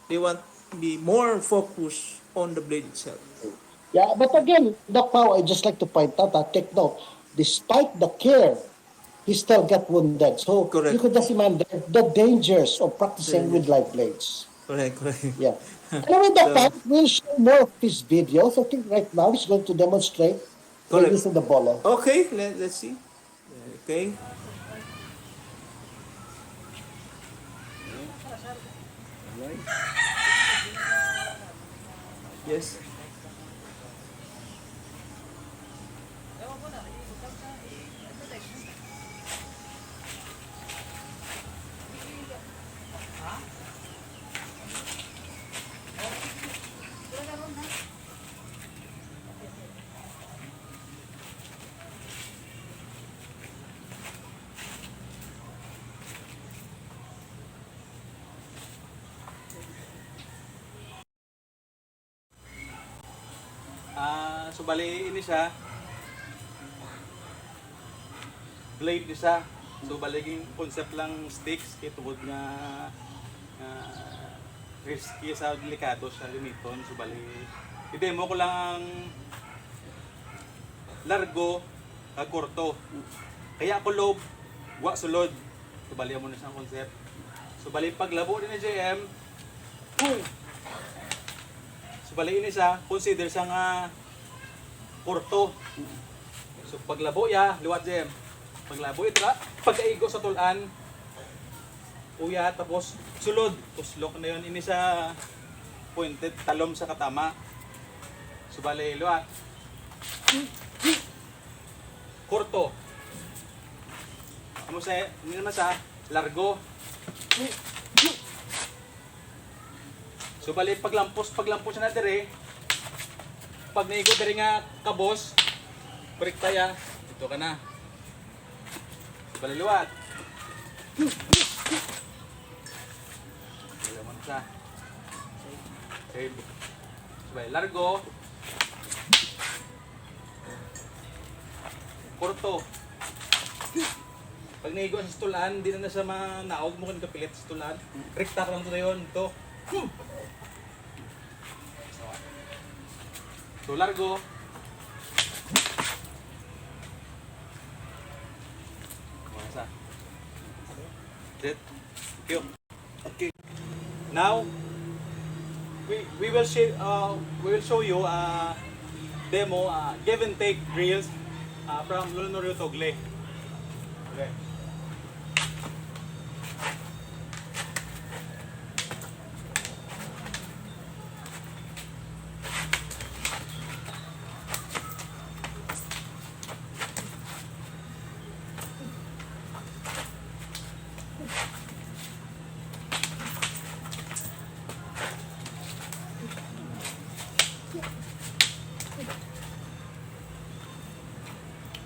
they want to be more focused on the blade itself. Yeah, but again, Doc Pao, I just like to point out, take note, despite the care, he still got wounded. So you Correct. could just imagine the dangers of practicing with Yes. live blades. Correct. Yeah. Anyway, Doc So Pao, we'll show more of his videos. I think right now he's going to demonstrate the correct. use of the bolo. Okay, let's see. Okay. Yes. Bali ini siya, blade ni siya. So baliging concept lang sticks kay tungod nga risky sa delikado sa gamiton. So bali i-demo ko lang ang largo kag kurto. Kaya ako lob, wa sulod. So bali mo na siyang concept. So bali paglabo din ni JM, boom! So bali ini siya, consider sa nga kurto. So paglabo ya, liwat JM. Paglabo itra, pagkaigo sa tulan, uya, tapos sulod. Uslok na yun, ini sa pointed, talom sa katama. So bali, liwat. Kurto. Ano sa, hindi naman sa, largo. So bali, paglampos siya na dire, pag naigo dire nga kabos, break taya, ito ka na. Baliluwat. Baliluwat siya. Okay. Sabay, largo. Kurto. Pag naigo sa stulan, di na sa naog mo kung kapilit sa stulan. Rekta ka lang ito na yun. Ito. So, largo. That, okay. Now we will show you demo give and take drills from Lunorio Togle. Okay.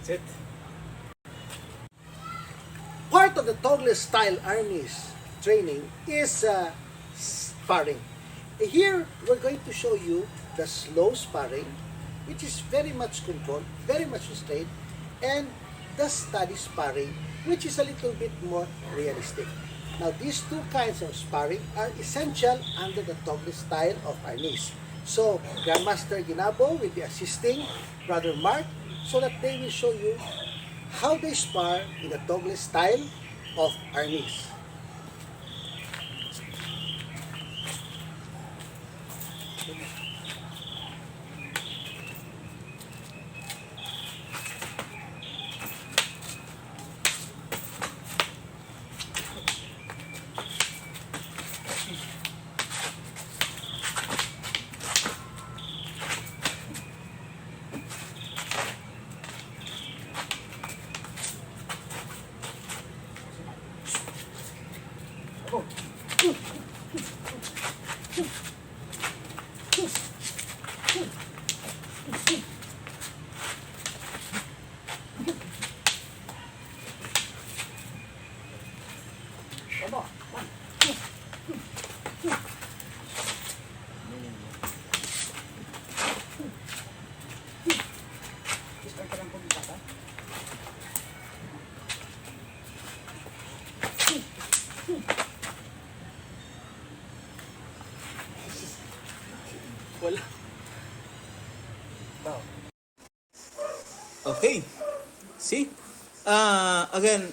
Sit. Part of the Togle style arnis training is sparring. Here, we're going to show you the slow sparring, which is very much controlled, very much restrained, and the steady sparring, which is a little bit more realistic. Now, these two kinds of sparring are essential under the Togle style of arnis. So, Grandmaster Guinabo will be assisting Brother Mark so that they will show you how they spar in the Togle style of arnis. Wala. Okay. See? Again,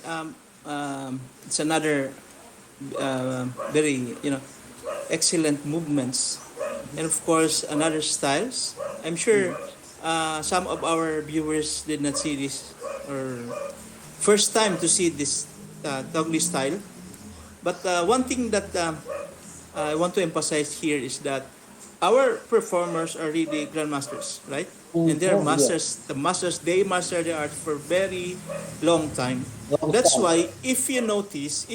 it's another very, excellent movements. And of course, another styles. I'm sure some of our viewers did not see this or first time to see this Togli style. But one thing that I want to emphasize here is that our performers are really grandmasters, right? And they're masters. The masters, they master the art for very long time. That's why, if you notice,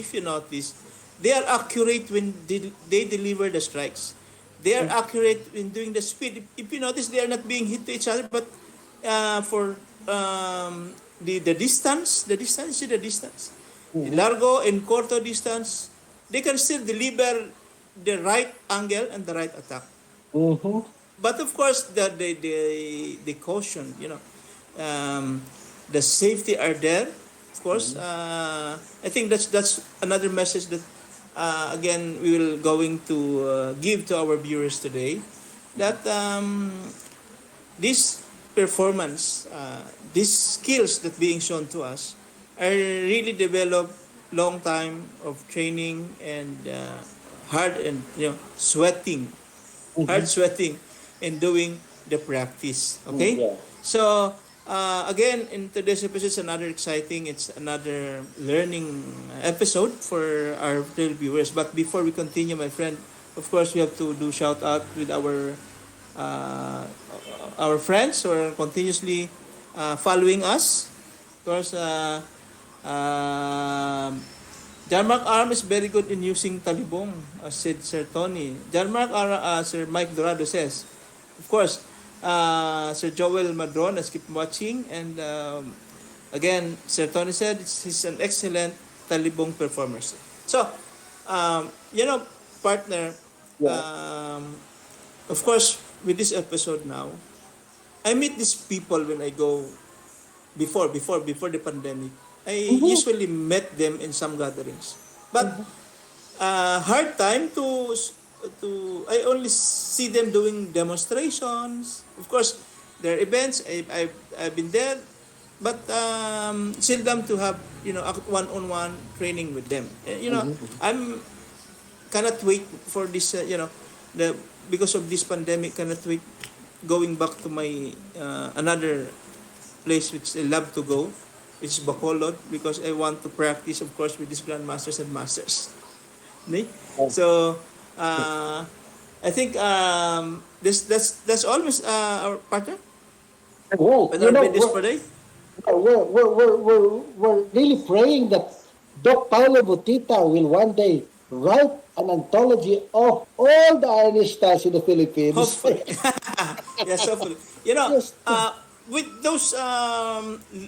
they are accurate when they deliver the strikes. They are accurate in doing the speed. If you notice, they are not being hit to each other, but for the distance, see the distance, the largo and corto distance, they can still deliver the right angle and the right attack. But of course, the caution, the safety are there. of course. I think that's another message that again we will going to give to our viewers today. That this performance, these skills that being shown to us, are really developed long time of training and hard and sweating, hard sweating, and doing the practice. Okay, Yeah. so again, in today's episode, it's another exciting, it's another learning episode for our viewers. But before we continue, my friend, of course, we have to do shout out with uh, our friends who are continuously following us. Of course, Jun Mark Aram is very good in using talibong, said Sir Tony. Jun Mark Aram, Sir Mike Dorado says, of course, Sir Joel Madron has keep watching, and again, Sir Tony said he's an excellent talibong performer. So, partner, Yeah. of course, with this episode now, I meet these people when I go before the pandemic. I usually met them in some gatherings, but hard time to I only see them doing demonstrations. Of course, their events I've been there, but seldom to have a one-on-one training with them. I'm cannot wait for this. The because of this pandemic, cannot wait going back to my another place which I love to go, which is Bacolod, because I want to practice, of course, with these grandmasters and masters. Ni? So, I think that's always our partner. Well, With our videos for day. we're really praying that Doc Paulo Motita will one day write an anthology of all the Irish styles in the Philippines. Hopefully. Yes, hopefully. Yes. With those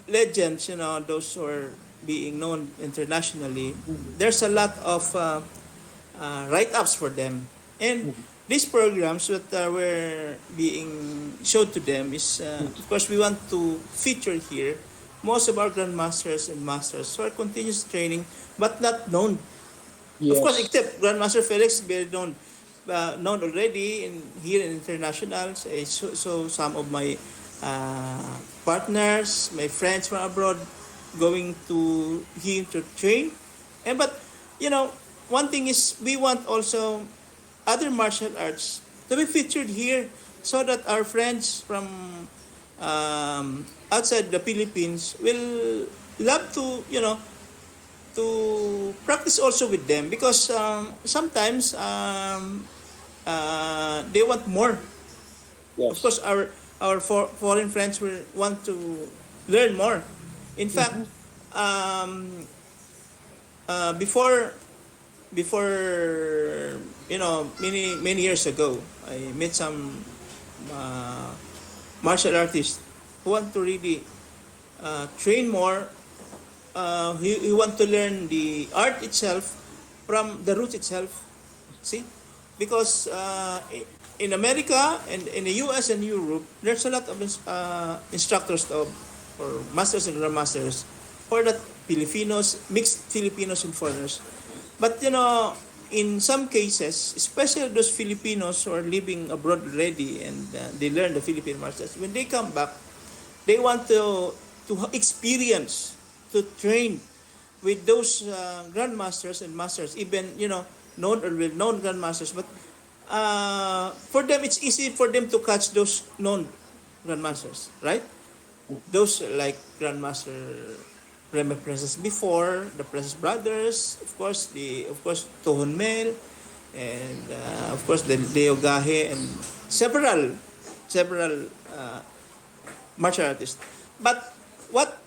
legends, those who are being known internationally, there's a lot of write-ups for them. And these programs that were being showed to them is, of course, we want to feature here most of our grandmasters and masters who are continuous training but not known. Of course, Yes. except Grandmaster Felix, very known already here in internationals. So some of my partners, my friends from abroad, going to him to train. But one thing is we want also other martial arts to be featured here so that our friends from outside the Philippines will love to practice also with them, because sometimes they want more. Of Yes. course, our foreign friends will want to learn more. In fact, um, before many years ago, I met some uh, martial artists who want to really train more. He want to learn the art itself from the roots itself. See, because in America and in the U.S. and Europe, there's a lot of instructors or masters and grandmasters for the Filipinos, mixed Filipinos and foreigners. But in some cases, especially those Filipinos who are living abroad already and they learn the Philippine martial arts, when they come back, they want to experience, to train with those grandmasters and masters, even known or well-known grandmasters. But for them, it's easy for them to catch those known grandmasters, right? Those like Grandmaster Remy Princess before, the Princess Brothers, of course Tohon Mel, and of course the Leo Gahe, and several martial artists. But what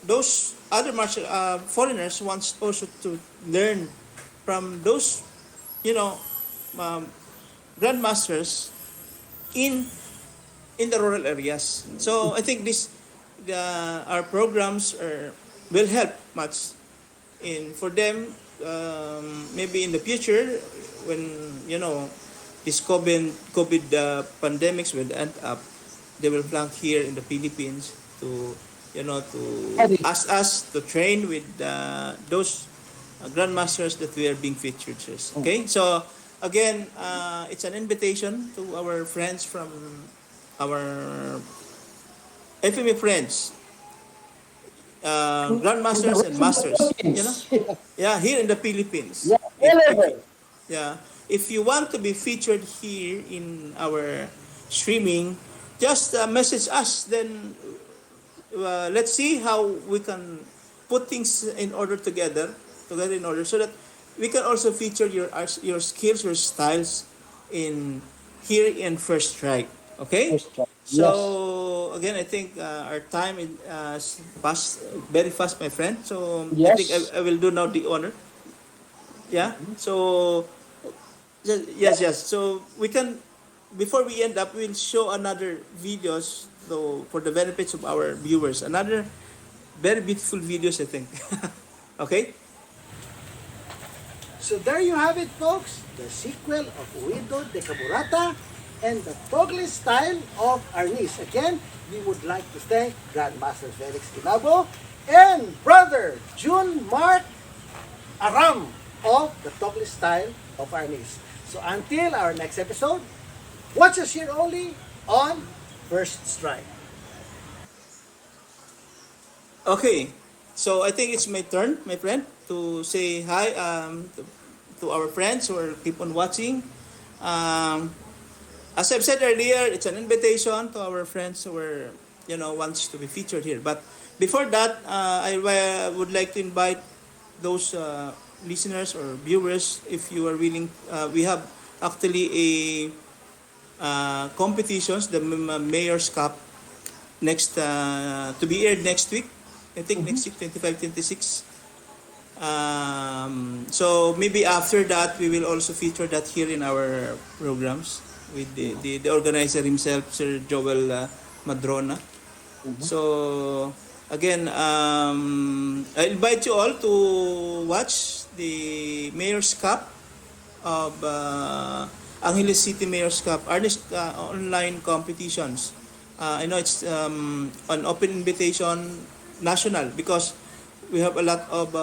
those other martial foreigners wants also to learn from those um, grandmasters in the rural areas. So I think our programs will help much in for them, maybe in the future when this COVID pandemics will end up, they will flank here in the Philippines to to Adi. ask us to train with those grandmasters that we are being featured. Okay, so again, it's an invitation to our friends from our FMA friends, To the grandmasters and rest of the masters. Philippines. Yeah, here in the Philippines. Yeah, If wherever. yeah, if you want to be featured here in our streaming, just message us. Then let's see how we can put things in order together in order, so that we can also feature your skills, your styles in here in First Strike. Okay. First try. Yes. So again, I think our time is passed very fast, my friend. So I think Yes. I will do now the honor. Yeah. So Yeah. yes. So we can, before we end up, we'll show another videos, so for the benefits of our viewers. Another very beautiful videos, I think. Okay. So there you have it, folks. The sequel of Ouido de Caburata and the Togle style of Arnis. Again, we would like to thank Grandmaster Felix Guinabo and Brother Jun Mark Aram of the Togle style of Arnis. So until our next episode, watch us here only on First Strike. Okay. So I think it's my turn, my friend, to say hi to our friends who are keep on watching. Um, as I've said earlier, it's an invitation to our friends who are, wants to be featured here. But before that, I would like to invite those listeners or viewers, if you are willing. We have actually a competitions, the Mayor's Cup, next to be aired next week. I think next week, 25, 26. So maybe after that, we will also feature that here in our programs with the organizer himself, Sir Joel Madrona. So again, I invite you all to watch the Mayor's Cup of Angeles City Mayor's Cup, Ernest online competitions. I know it's an open invitation national, because we have a lot of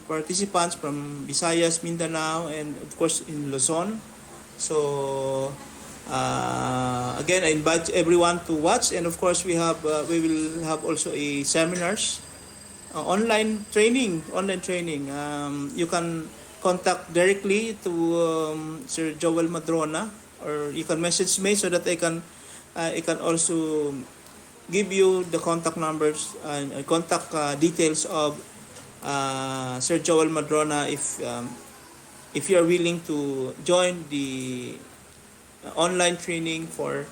participants from Visayas, Mindanao, and of course in Luzon. So again, I invite everyone to watch, and of course we will have also a seminars, online training. You can contact directly to Sir Joel Madrona, or you can message me so that I can also give you the contact numbers and contact details of Sir Joel Madrona, if you are willing to join the online training for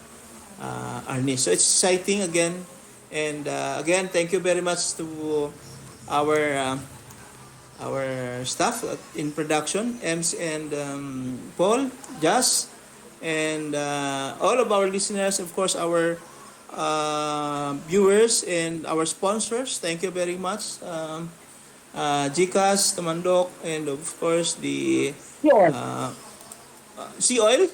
Arnis. So it's exciting again, and again, thank you very much to our uh, our staff in production, Ems and Paul, Jazz, and all of our listeners, of course, our viewers and our sponsors. Thank you very much. GCAS, Tumandok, and of course the Sure. uh, Seaoil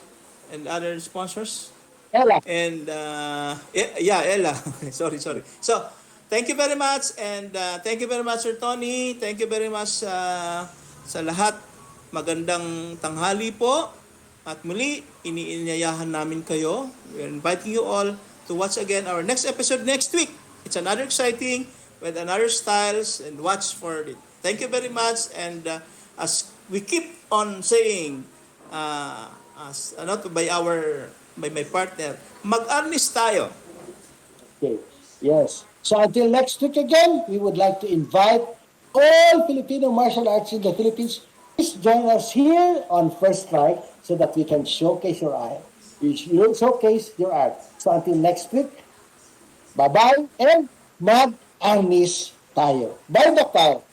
and other sponsors. Ella. And yeah, Ella. Sorry. So, thank you very much, and thank you very much, Sir Tony. Thank you very much sa lahat. Magandang tanghali po. At muli, iniinyayahan namin kayo. We're inviting you all to watch again our next episode next week. It's another exciting with another styles, and watch for it. Thank you very much, and as we keep on saying, as not by my partner, mag-arnis tayo. Okay. Yes. So until next week again, we would like to invite all Filipino martial arts in the Philippines. Please join us here on First Strike so that we can showcase your art. You showcase your art. So until next week, bye-bye and mag-arnis tayo. Bye, Doctor.